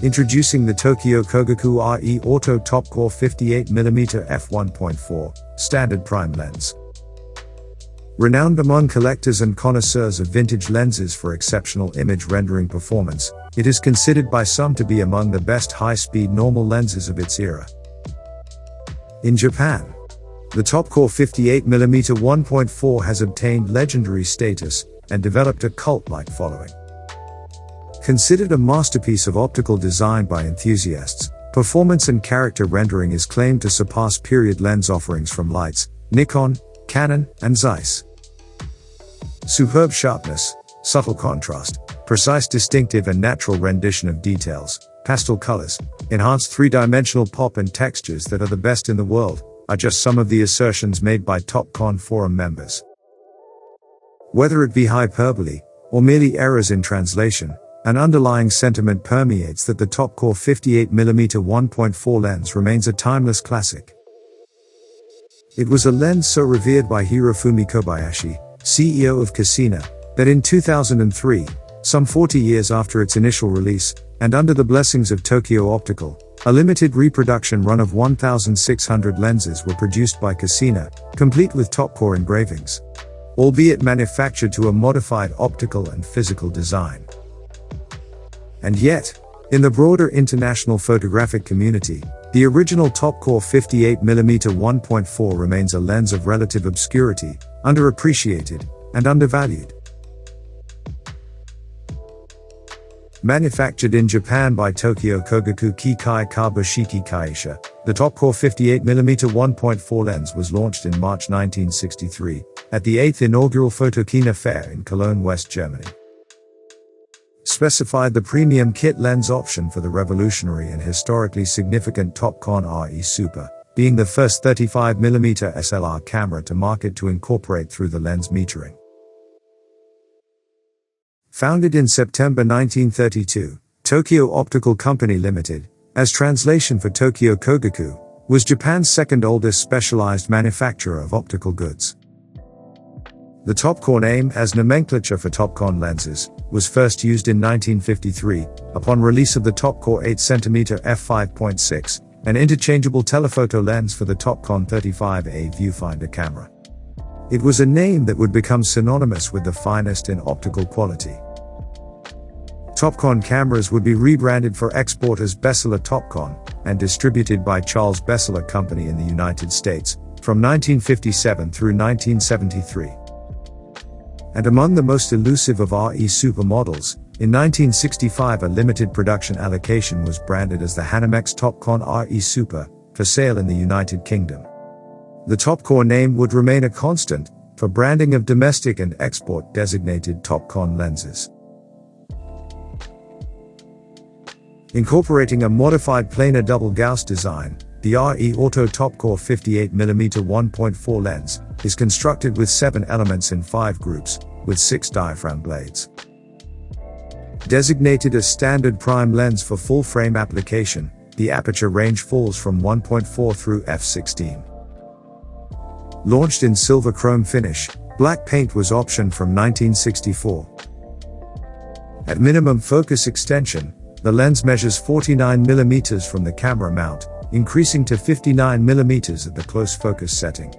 Introducing the Tokyo Kogaku RE Auto-Topcor 58mm f1.4 standard prime lens. Renowned among collectors and connoisseurs of vintage lenses for exceptional image rendering performance, it is considered by some to be among the best high-speed normal lenses of its era. In Japan, the Topcor 58mm 1.4 has obtained legendary status and developed a cult-like following. Considered a masterpiece of optical design by enthusiasts, performance and character rendering is claimed to surpass period lens offerings from Leitz, Nikon, Canon, and Zeiss. Superb sharpness, subtle contrast, precise distinctive and natural rendition of details, pastel colors, enhanced three-dimensional pop and textures that are the best in the world, are just some of the assertions made by Topcon forum members. Whether it be hyperbole, or merely errors in translation, an underlying sentiment permeates that the Topcor 58mm 1.4 lens remains a timeless classic. It was a lens so revered by Hirofumi Kobayashi, CEO of Cosina, that in 2003, some 40 years after its initial release, and under the blessings of Tokyo Optical, a limited reproduction run of 1,600 lenses were produced by Cosina, complete with Topcor engravings, albeit manufactured to a modified optical and physical design. And yet, in the broader international photographic community, the original Topcor 58mm 1.4 remains a lens of relative obscurity, underappreciated, and undervalued. Manufactured in Japan by Tokyo Kogaku Kikai Kabushiki Kaisha, the Topcor 58mm 1.4 lens was launched in March 1963, at the 8th inaugural Photokina fair in Cologne, West Germany. Specified the premium kit lens option for the revolutionary and historically significant Topcon RE Super, being the first 35mm SLR camera to market to incorporate through the lens metering. Founded in September 1932, Tokyo Optical Company Limited, as translation for Tokyo Kogaku, was Japan's second oldest specialized manufacturer of optical goods. The Topcor name, as nomenclature for Topcon lenses, was first used in 1953, upon release of the Topcor 8cm f5.6, an interchangeable telephoto lens for the Topcon 35A viewfinder camera. It was a name that would become synonymous with the finest in optical quality. Topcon cameras would be rebranded for export as Besseler Topcon, and distributed by Charles Besseler Company in the United States, from 1957 through 1973. And among the most elusive of RE Super models, in 1965 a limited production allocation was branded as the Hanimex Topcon RE Super, for sale in the United Kingdom. The Topcor name would remain a constant, for branding of domestic and export designated Topcon lenses. Incorporating a modified planar double Gauss design, the RE Auto-Topcor 58mm 1.4 lens is constructed with 7 elements in 5 groups, with 6 diaphragm blades. Designated a standard prime lens for full-frame application, the aperture range falls from 1.4 through f16. Launched in silver chrome finish, black paint was optioned from 1964. At minimum focus extension, the lens measures 49mm from the camera mount, increasing to 59mm at the close focus setting.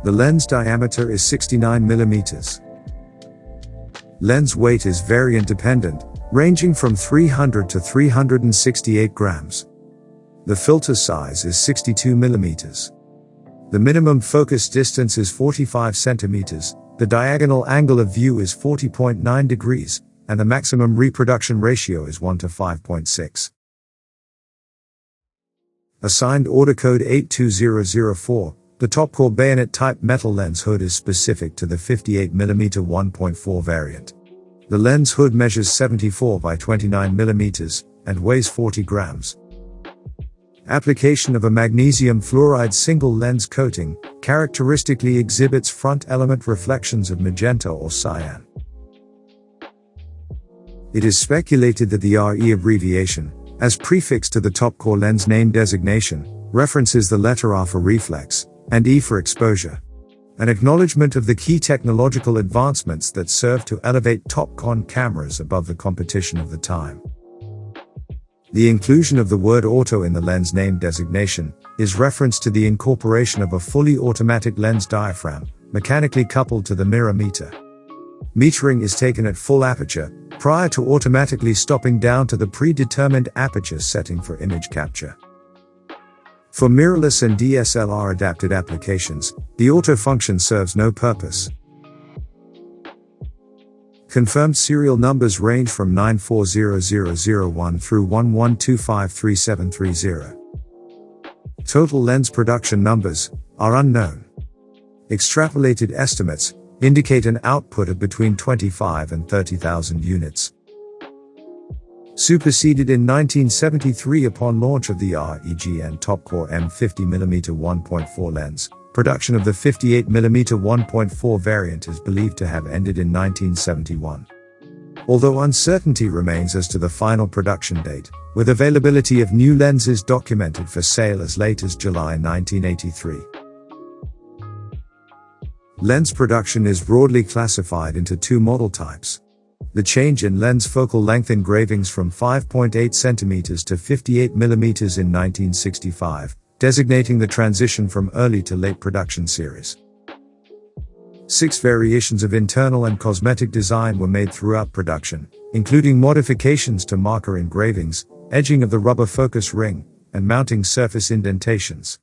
The lens diameter is 69mm. Lens weight is variant dependent, ranging from 300 to 368 grams. The filter size is 62mm. The minimum focus distance is 45 centimeters, the diagonal angle of view is 40.9 degrees, and the maximum reproduction ratio is 1 to 5.6. Assigned order code 82004, the Topcor bayonet-type metal lens hood is specific to the 58mm 1.4 variant. The lens hood measures 74 by 29mm, and weighs 40 grams. Application of a magnesium fluoride single lens coating, characteristically exhibits front element reflections of magenta or cyan. It is speculated that the RE abbreviation, as prefix to the Topcor lens name designation, references the letter R for reflex, and E for exposure. An acknowledgement of the key technological advancements that serve to elevate Topcon cameras above the competition of the time. The inclusion of the word auto in the lens name designation is reference to the incorporation of a fully automatic lens diaphragm, mechanically coupled to the mirror meter. Metering is taken at full aperture, prior to automatically stopping down to the predetermined aperture setting for image capture. For mirrorless and DSLR adapted applications, the auto function serves no purpose. Confirmed serial numbers range from 940001 through 11253730. Total lens production numbers are unknown. Extrapolated estimates indicate an output of between 25 and 30,000 units. Superseded in 1973 upon launch of the REGN Topcor M50mm 1.4 lens, production of the 58mm 1.4 variant is believed to have ended in 1971. Although uncertainty remains as to the final production date, with availability of new lenses documented for sale as late as July 1983. Lens production is broadly classified into two model types. The change in lens focal length engravings from 5.8 cm to 58 mm in 1965, designating the transition from early to late production series. 6 variations of internal and cosmetic design were made throughout production, including modifications to marker engravings, edging of the rubber focus ring, and mounting surface indentations.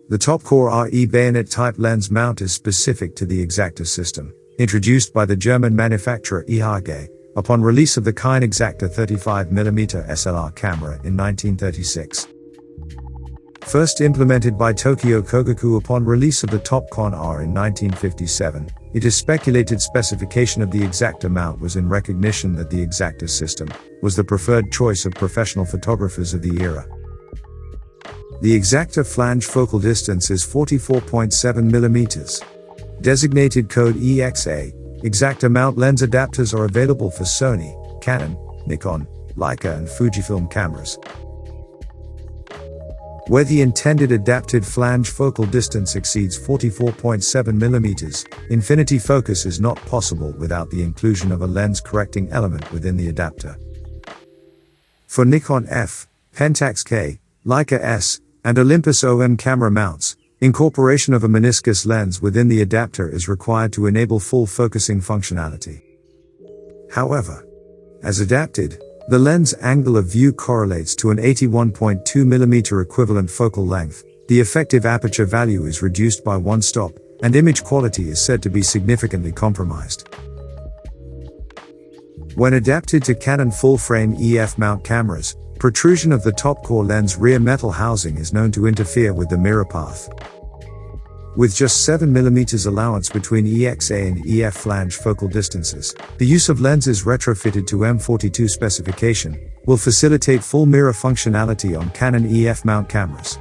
The Topcor RE bayonet-type lens mount is specific to the X-Acto system, introduced by the German manufacturer IHG, upon release of the Kine X-Acto 35mm SLR camera in 1936. First implemented by Tokyo Kogaku upon release of the Topcon RE in 1957, it is speculated specification of the X-Acto mount was in recognition that the X-Acto system was the preferred choice of professional photographers of the era. The X-Acto flange focal distance is 44.7 mm. Designated code EXA, X-Acto mount lens adapters are available for Sony, Canon, Nikon, Leica and Fujifilm cameras. Where the intended adapted flange focal distance exceeds 44.7 mm, infinity focus is not possible without the inclusion of a lens correcting element within the adapter. For Nikon F, Pentax K, Leica S, and Olympus OM camera mounts, incorporation of a meniscus lens within the adapter is required to enable full focusing functionality. However, as adapted, the lens angle of view correlates to an 81.2 mm equivalent focal length, the effective aperture value is reduced by 1 stop, and image quality is said to be significantly compromised. When adapted to Canon full-frame EF mount cameras, protrusion of the Topcor lens rear metal housing is known to interfere with the mirror path. With just 7 mm allowance between EXA and EF flange focal distances, the use of lenses retrofitted to M42 specification will facilitate full mirror functionality on Canon EF mount cameras.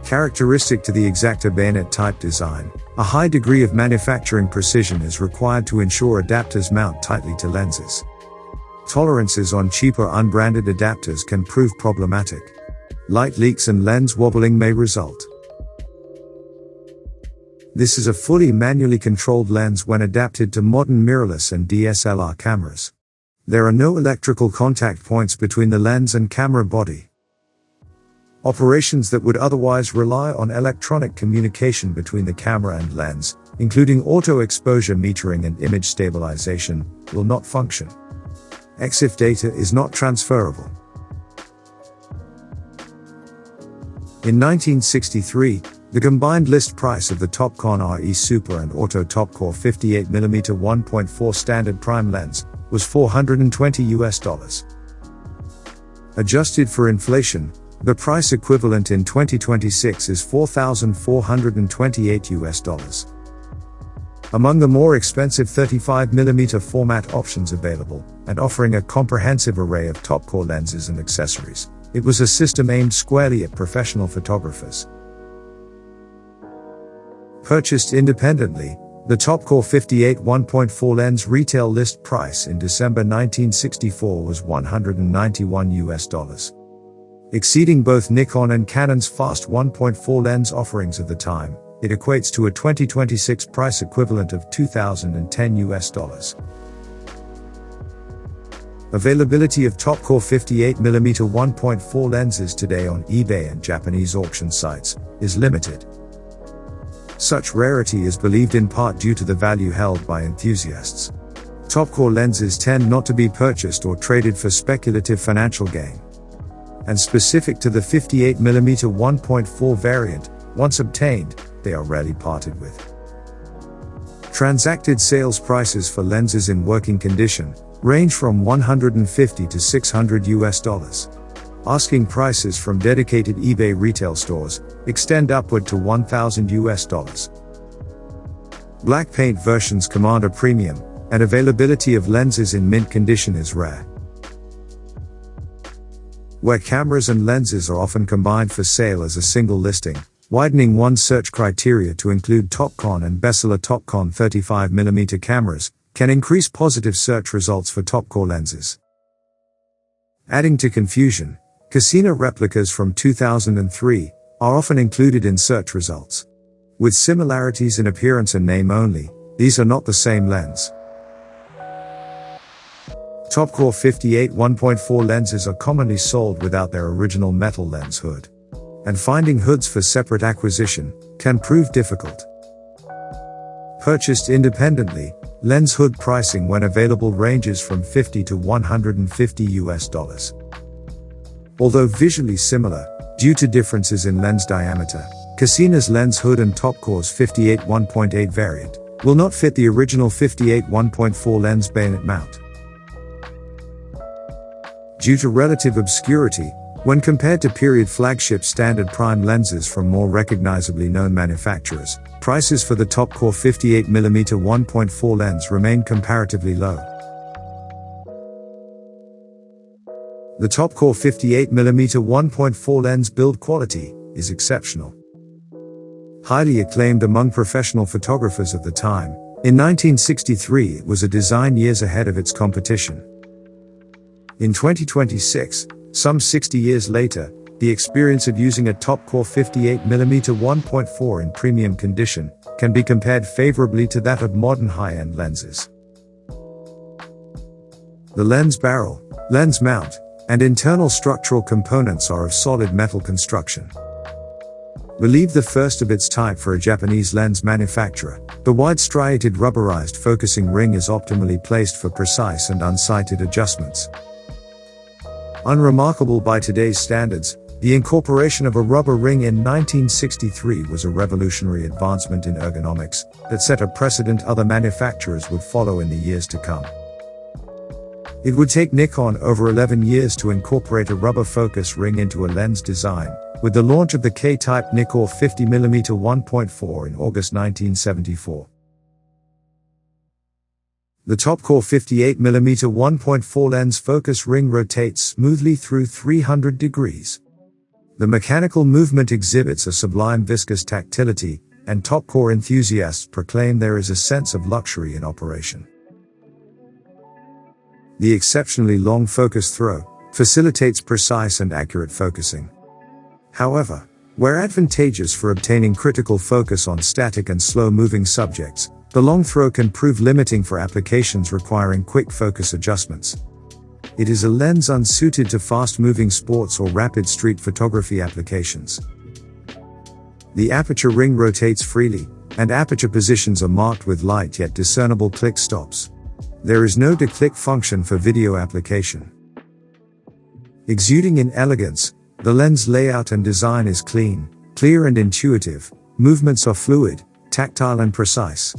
Characteristic to the X-Acto bayonet type design, a high degree of manufacturing precision is required to ensure adapters mount tightly to lenses. Tolerances on cheaper unbranded adapters can prove problematic. Light leaks and lens wobbling may result. This is a fully manually controlled lens when adapted to modern mirrorless and DSLR cameras. There are no electrical contact points between the lens and camera body. Operations that would otherwise rely on electronic communication between the camera and lens, including auto exposure metering and image stabilization, will not function. EXIF data is not transferable. In 1963, the combined list price of the Topcon RE Super and Auto-Topcor 58mm 1.4 standard prime lens was $420. Adjusted for inflation, the price equivalent in 2026 is $4,428. Among the more expensive 35mm format options available, and offering a comprehensive array of Topcor lenses and accessories, it was a system aimed squarely at professional photographers. Purchased independently, the Topcor 58 1.4 lens retail list price in December 1964 was $191. Exceeding both Nikon and Canon's fast 1.4 lens offerings of the time, it equates to a 2026 price equivalent of $2,010. Availability of Topcor 58mm 1.4 lenses today on eBay and Japanese auction sites is limited. Such rarity is believed in part due to the value held by enthusiasts. Topcor lenses tend not to be purchased or traded for speculative financial gain. And specific to the 58mm 1.4 variant, once obtained, they are rarely parted with. Transacted sales prices for lenses in working condition range from $150 to $600. Asking prices from dedicated eBay retail stores extend upward to $1,000. Black paint versions command a premium, and availability of lenses in mint condition is rare. Where cameras and lenses are often combined for sale as a single listing, widening one's search criteria to include Topcon and bestseller Topcon 35mm cameras can increase positive search results for Topcor lenses. Adding to confusion, Cosina replicas from 2003 are often included in search results. With similarities in appearance and name only, these are not the same lens. Topcor 58 1.4 lenses are commonly sold without their original metal lens hood. And finding hoods for separate acquisition can prove difficult. Purchased independently, lens hood pricing when available ranges from $50 to $150. Although visually similar, due to differences in lens diameter, Cosina's lens hood and Topcor's 58 1.8 variant will not fit the original 58 1.4 lens bayonet mount. Due to relative obscurity, when compared to period flagship standard prime lenses from more recognizably known manufacturers, prices for the Topcor 58mm 1.4 lens remain comparatively low. The Topcor 58mm 1.4 lens build quality is exceptional. Highly acclaimed among professional photographers of the time, in 1963 it was a design years ahead of its competition. In 2026, some 60 years later, the experience of using a Topcor 58mm 1.4 in premium condition can be compared favorably to that of modern high-end lenses. The lens barrel, lens mount, and internal structural components are of solid metal construction. Believed the first of its type for a Japanese lens manufacturer, the wide striated rubberized focusing ring is optimally placed for precise and unsighted adjustments. Unremarkable by today's standards, the incorporation of a rubber ring in 1963 was a revolutionary advancement in ergonomics that set a precedent other manufacturers would follow in the years to come. It would take Nikon over 11 years to incorporate a rubber focus ring into a lens design, with the launch of the K-type Nikon 50mm 1.4 in August 1974. The Topcor 58mm 1.4 lens focus ring rotates smoothly through 300 degrees. The mechanical movement exhibits a sublime viscous tactility, and Topcor enthusiasts proclaim there is a sense of luxury in operation. The exceptionally long focus throw facilitates precise and accurate focusing. However, where advantageous for obtaining critical focus on static and slow-moving subjects, the long throw can prove limiting for applications requiring quick focus adjustments. It is a lens unsuited to fast-moving sports or rapid street photography applications. The aperture ring rotates freely, and aperture positions are marked with light yet discernible click stops. There is no declick function for video application. Exuding in elegance, the lens layout and design is clean, clear and intuitive. Movements are fluid, tactile and precise.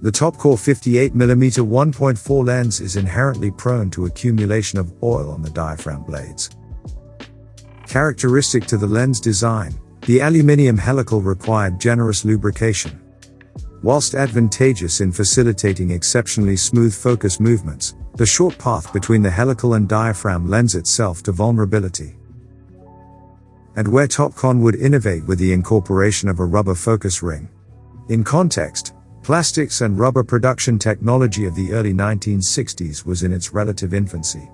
The Topcor 58mm 1.4 lens is inherently prone to accumulation of oil on the diaphragm blades. Characteristic to the lens design, the aluminium helical required generous lubrication. Whilst advantageous in facilitating exceptionally smooth focus movements, the short path between the helical and diaphragm lends itself to vulnerability. And where Topcon would innovate with the incorporation of a rubber focus ring. In context, plastics and rubber production technology of the early 1960s was in its relative infancy.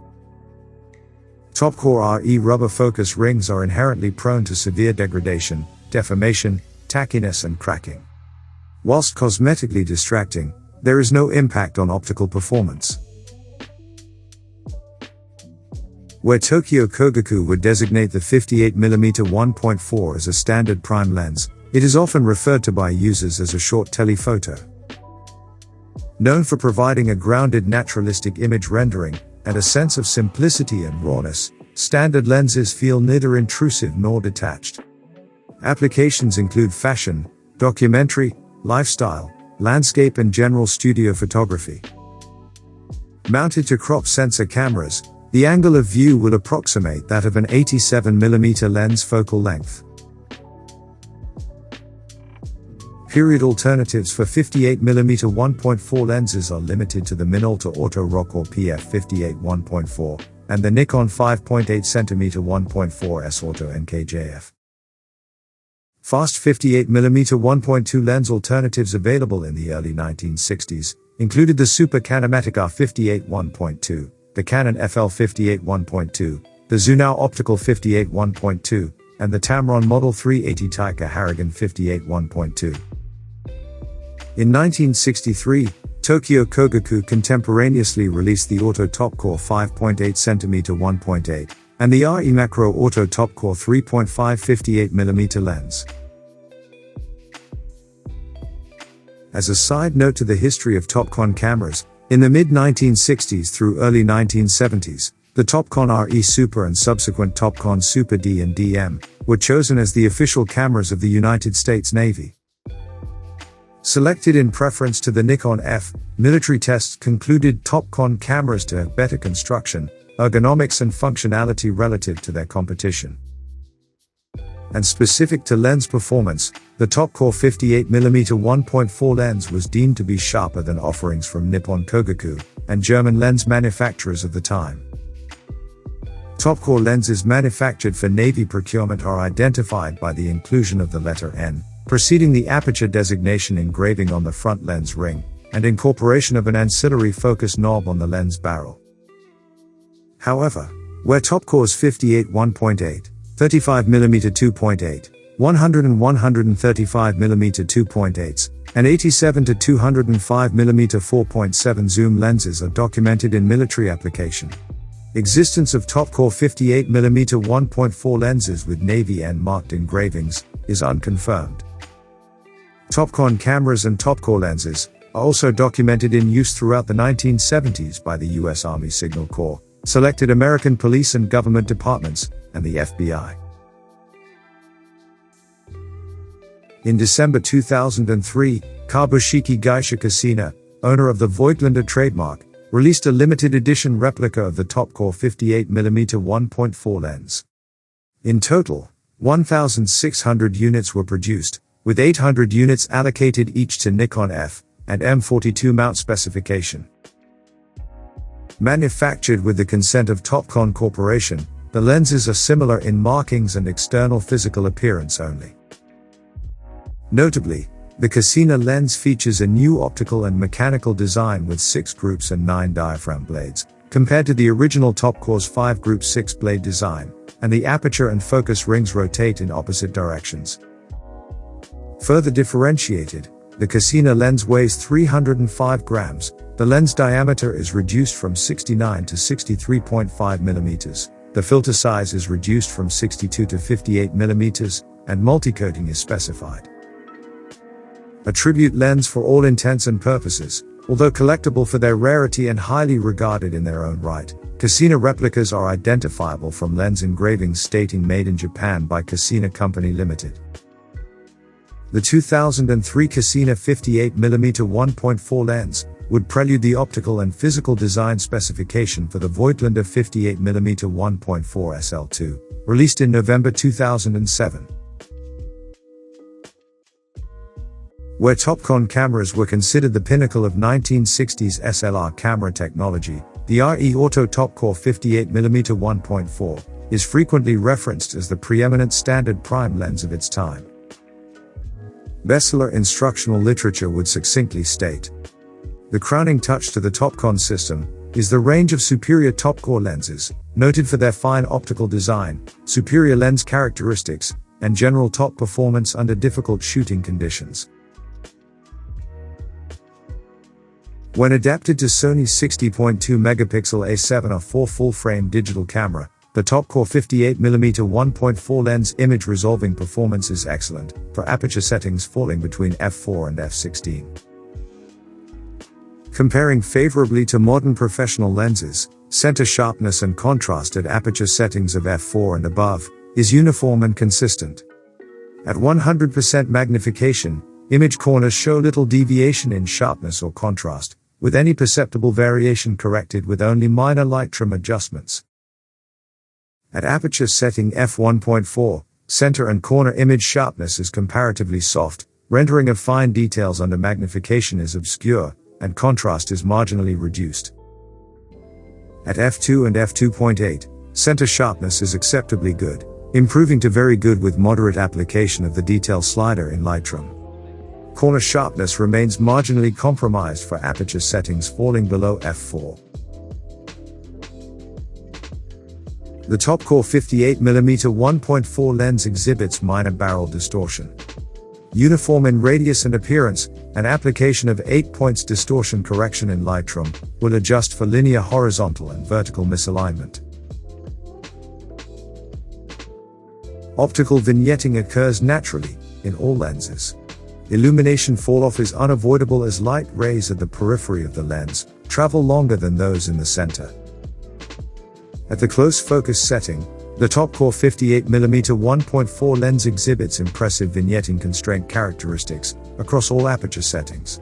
Topcor RE rubber focus rings are inherently prone to severe degradation, deformation, tackiness and cracking. Whilst cosmetically distracting, there is no impact on optical performance. Where Tokyo Kogaku would designate the 58mm 1.4 as a standard prime lens, it is often referred to by users as a short telephoto. Known for providing a grounded naturalistic image rendering, and a sense of simplicity and rawness, standard lenses feel neither intrusive nor detached. Applications include fashion, documentary, lifestyle, landscape and general studio photography. Mounted to crop sensor cameras, the angle of view will approximate that of an 87mm lens focal length. Period alternatives for 58mm 1.4 lenses are limited to the Minolta Auto-Topcor PF58 1.4 and the Nikon 5.8cm 1.4S Auto NKJF. Fast 58mm 1.2 lens alternatives available in the early 1960s included the Super Chromatic R58 1.2, the Canon FL58 1.2, the Zunao Optical 58 1.2, and the Tamron Model 380 Taika Harrigan 58 1.2. In 1963, Tokyo Kogaku contemporaneously released the Auto-Topcor 5.8cm 1.8 and the RE Macro Auto-Topcor 3.5 58mm lens. As a side note to the history of Topcon cameras, in the mid-1960s through early 1970s, the Topcon RE Super and subsequent Topcon Super D and DM were chosen as the official cameras of the United States Navy. Selected in preference to the Nikon F, military tests concluded Topcon cameras to have better construction, ergonomics and functionality relative to their competition. And specific to lens performance, the Topcor 58mm 1.4 lens was deemed to be sharper than offerings from Nippon Kogaku and German lens manufacturers of the time. Topcor lenses manufactured for Navy procurement are identified by the inclusion of the letter N, preceding the aperture designation engraving on the front lens ring, and incorporation of an ancillary focus knob on the lens barrel. However, where Topcor's 58 1.8, 35mm 2.8, 100 and 135mm 2.8s, and 87 to 205mm 4.7 zoom lenses are documented in military application, existence of Topcor 58mm 1.4 lenses with Navy N-marked engravings is unconfirmed. Topcon cameras and Topcor lenses are also documented in use throughout the 1970s by the U.S. Army Signal Corps, selected American police and government departments, and the FBI. In December 2003, Kabushiki Gaisha Cosina, owner of the Voigtlander trademark, released a limited edition replica of the Topcor 58mm 1.4 lens. In total, 1,600 units were produced, with 800 units allocated each to Nikon F and M42 mount specification. Manufactured with the consent of Topcon Corporation, the lenses are similar in markings and external physical appearance only. Notably, the Cosina lens features a new optical and mechanical design with 6 groups and 9 diaphragm blades, compared to the original Topcor's 5-group 6-blade design, and the aperture and focus rings rotate in opposite directions. Further differentiated, the Cosina lens weighs 305 grams, the lens diameter is reduced from 69 to 63.5 mm, the filter size is reduced from 62 to 58 mm, and multi-coating is specified. A tribute lens for all intents and purposes, although collectible for their rarity and highly regarded in their own right, Cosina replicas are identifiable from lens engravings stating Made in Japan by Cosina Company Limited. The 2003 Cosina 58mm 1.4 lens would prelude the optical and physical design specification for the Voigtlander 58mm 1.4 SL2, released in November 2007. Where Topcon cameras were considered the pinnacle of 1960s SLR camera technology, the RE Auto-Topcor 58mm 1.4 is frequently referenced as the preeminent standard prime lens of its time. Bestseller instructional literature would succinctly state, "The crowning touch to the Topcon system is the range of superior Topcor lenses, noted for their fine optical design, superior lens characteristics, and general top performance under difficult shooting conditions." When adapted to Sony's 60.2 megapixel A7R4 full-frame digital camera, the Topcor 58mm 1.4 lens image resolving performance is excellent, for aperture settings falling between f4 and f16. Comparing favorably to modern professional lenses, center sharpness and contrast at aperture settings of f4 and above is uniform and consistent. At 100% magnification, image corners show little deviation in sharpness or contrast, with any perceptible variation corrected with only minor light trim adjustments. At aperture setting f1.4, center and corner image sharpness is comparatively soft, rendering of fine details under magnification is obscure, and contrast is marginally reduced. At f2 and f2.8, center sharpness is acceptably good, improving to very good with moderate application of the detail slider in Lightroom. Corner sharpness remains marginally compromised for aperture settings falling below f4. The Topcor 58mm 1.4 lens exhibits minor barrel distortion. Uniform in radius and appearance, an application of 8 points distortion correction in Lightroom will adjust for linear horizontal and vertical misalignment. Optical vignetting occurs naturally in all lenses. Illumination falloff is unavoidable as light rays at the periphery of the lens travel longer than those in the center. At the close focus setting, the Topcor 58mm 1.4 lens exhibits impressive vignetting constraint characteristics across all aperture settings.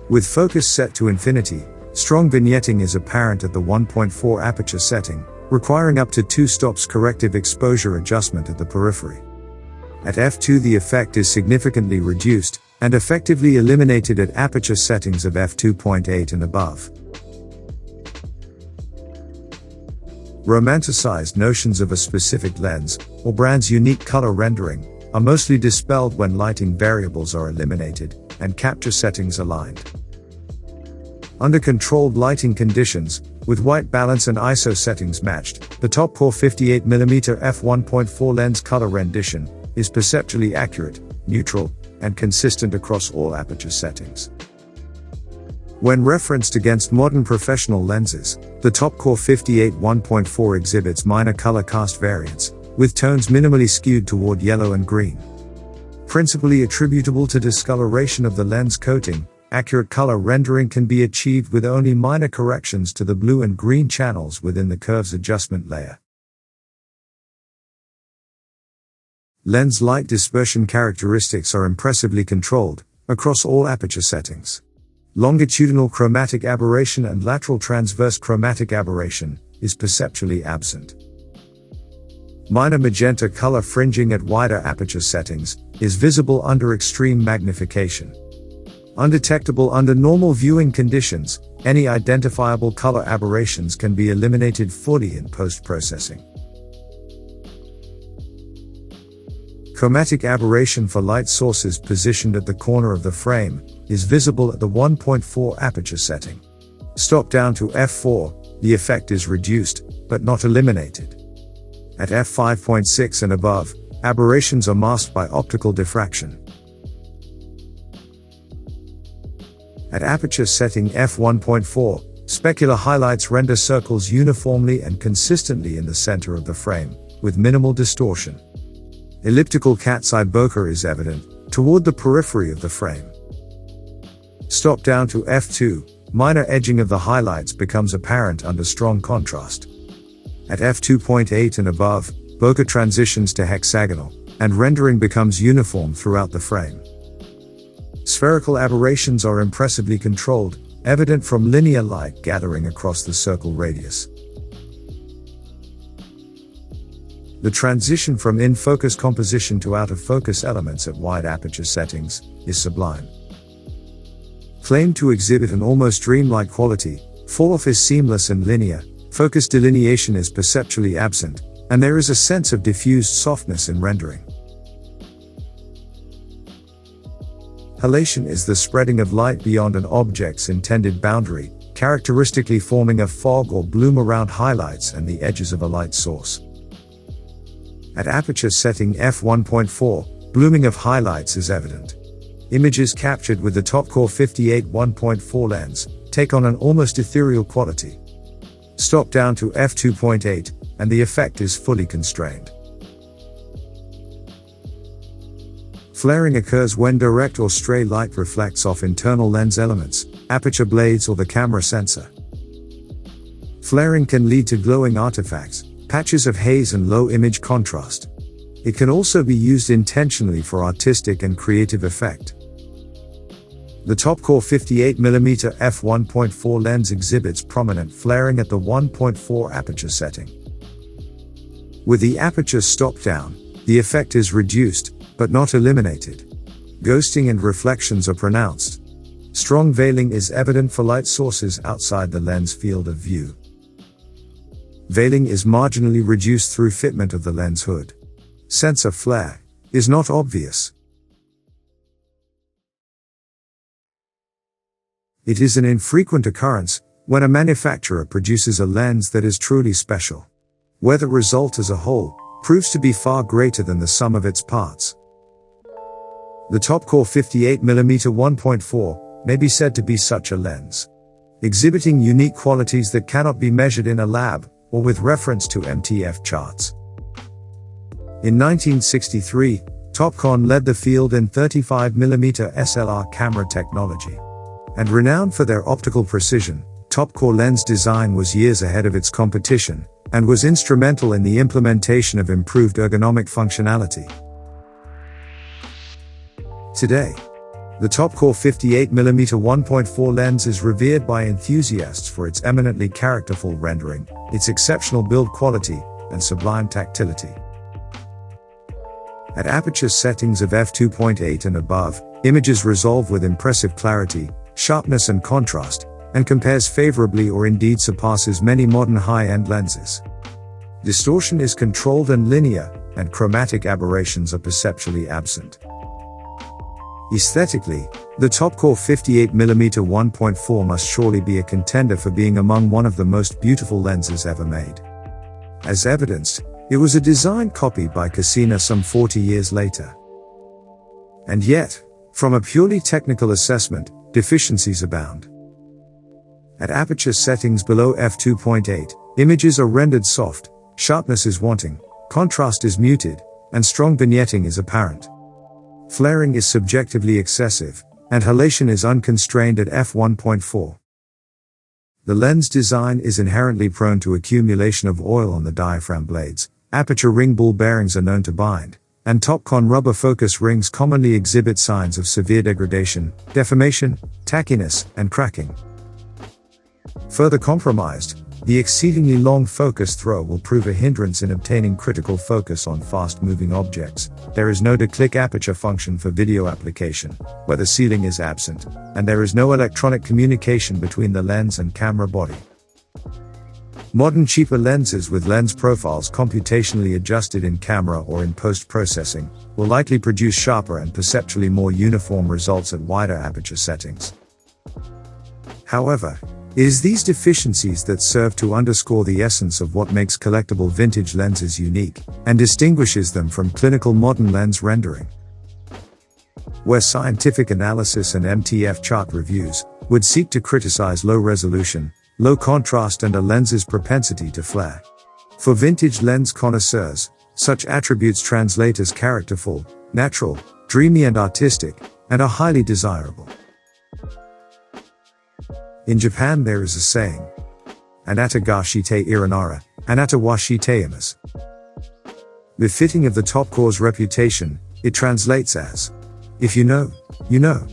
With focus set to infinity, strong vignetting is apparent at the 1.4 aperture setting, requiring up to 2 stops corrective exposure adjustment at the periphery. At f2 the effect is significantly reduced, and effectively eliminated at aperture settings of f2.8 and above. Romanticized notions of a specific lens, or brand's unique color rendering, are mostly dispelled when lighting variables are eliminated, and capture settings aligned. Under controlled lighting conditions, with white balance and ISO settings matched, the Topcor 58mm f1.4 lens color rendition is perceptually accurate, neutral, and consistent across all aperture settings. When referenced against modern professional lenses, the Topcor 58 1.4 exhibits minor color cast variance, with tones minimally skewed toward yellow and green. Principally attributable to discoloration of the lens coating, accurate color rendering can be achieved with only minor corrections to the blue and green channels within the curves adjustment layer. Lens light dispersion characteristics are impressively controlled across all aperture settings. Longitudinal chromatic aberration and lateral transverse chromatic aberration is perceptually absent. Minor magenta color fringing at wider aperture settings is visible under extreme magnification. Undetectable under normal viewing conditions, any identifiable color aberrations can be eliminated fully in post-processing. Chromatic aberration for light sources positioned at the corner of the frame is visible at the 1.4 aperture setting. Stop down to f4, the effect is reduced, but not eliminated. At f5.6 and above, aberrations are masked by optical diffraction. At aperture setting f1.4, specular highlights render circles uniformly and consistently in the center of the frame, with minimal distortion. Elliptical cat's eye bokeh is evident, toward the periphery of the frame. Stop down to f2, minor edging of the highlights becomes apparent under strong contrast. At f2.8 and above, bokeh transitions to hexagonal, and rendering becomes uniform throughout the frame. Spherical aberrations are impressively controlled, evident from linear light gathering across the circle radius. The transition from in-focus composition to out-of-focus elements at wide aperture settings is sublime. Claimed to exhibit an almost dreamlike quality, falloff is seamless and linear, focus delineation is perceptually absent, and there is a sense of diffused softness in rendering. Halation is the spreading of light beyond an object's intended boundary, characteristically forming a fog or bloom around highlights and the edges of a light source. At aperture setting f1.4, blooming of highlights is evident. images captured with the Topcor 58 1.4 lens take on an almost ethereal quality. Stop down to f2.8, and the effect is fully constrained. Flaring occurs when direct or stray light reflects off internal lens elements, aperture blades or the camera sensor. Flaring can lead to glowing artifacts, patches of haze and low image contrast. It can also be used intentionally for artistic and creative effect. The Topcor 58mm f1.4 lens exhibits prominent flaring at the 1.4 aperture setting. With the aperture stopped down, the effect is reduced, but not eliminated. Ghosting and reflections are pronounced. Strong veiling is evident for light sources outside the lens field of view. Veiling is marginally reduced through fitment of the lens hood. Sensor flare is not obvious. It is an infrequent occurrence when a manufacturer produces a lens that is truly special, where the result as a whole proves to be far greater than the sum of its parts. The Topcor 58mm 1.4 may be said to be such a lens, exhibiting unique qualities that cannot be measured in a lab or with reference to MTF charts. In 1963, Topcon led the field in 35mm SLR camera technology. And renowned for their optical precision, Topcor lens design was years ahead of its competition, and was instrumental in the implementation of improved ergonomic functionality. Today, the Topcor 58mm 1.4 lens is revered by enthusiasts for its eminently characterful rendering, its exceptional build quality, and sublime tactility. At aperture settings of f2.8 and above, images resolve with impressive clarity, sharpness and contrast, and compares favorably or indeed surpasses many modern high-end lenses. Distortion is controlled and linear, and chromatic aberrations are perceptually absent. Aesthetically, the Topcor 58mm 1.4 must surely be a contender for being among one of the most beautiful lenses ever made. As evidenced, it was a design copied by Cosina some 40 years later. And yet, from a purely technical assessment, deficiencies abound. At aperture settings below f2.8, images are rendered soft, sharpness is wanting, contrast is muted, and strong vignetting is apparent. Flaring is subjectively excessive, and halation is unconstrained at f1.4. The lens design is inherently prone to accumulation of oil on the diaphragm blades, aperture ring ball bearings are known to bind, and Topcon rubber focus rings commonly exhibit signs of severe degradation, deformation, tackiness, and cracking. Further compromised, the exceedingly long focus throw will prove a hindrance in obtaining critical focus on fast-moving objects. There is no declick aperture function for video application, where the ceiling is absent, and there is no electronic communication between the lens and camera body. Modern cheaper lenses with lens profiles computationally adjusted in camera or in post-processing will likely produce sharper and perceptually more uniform results at wider aperture settings. However, it is these deficiencies that serve to underscore the essence of what makes collectible vintage lenses unique, and distinguishes them from clinical modern lens rendering. Where scientific analysis and MTF chart reviews would seek to criticize low resolution, low contrast and a lens's propensity to flare. For vintage lens connoisseurs, such attributes translate as characterful, natural, dreamy and artistic, and are highly desirable. In Japan there is a saying, "Anata ga shite iranara, anata wa shiteimasu." Befitting of the Topcor's reputation, it translates as, "If you know, you know."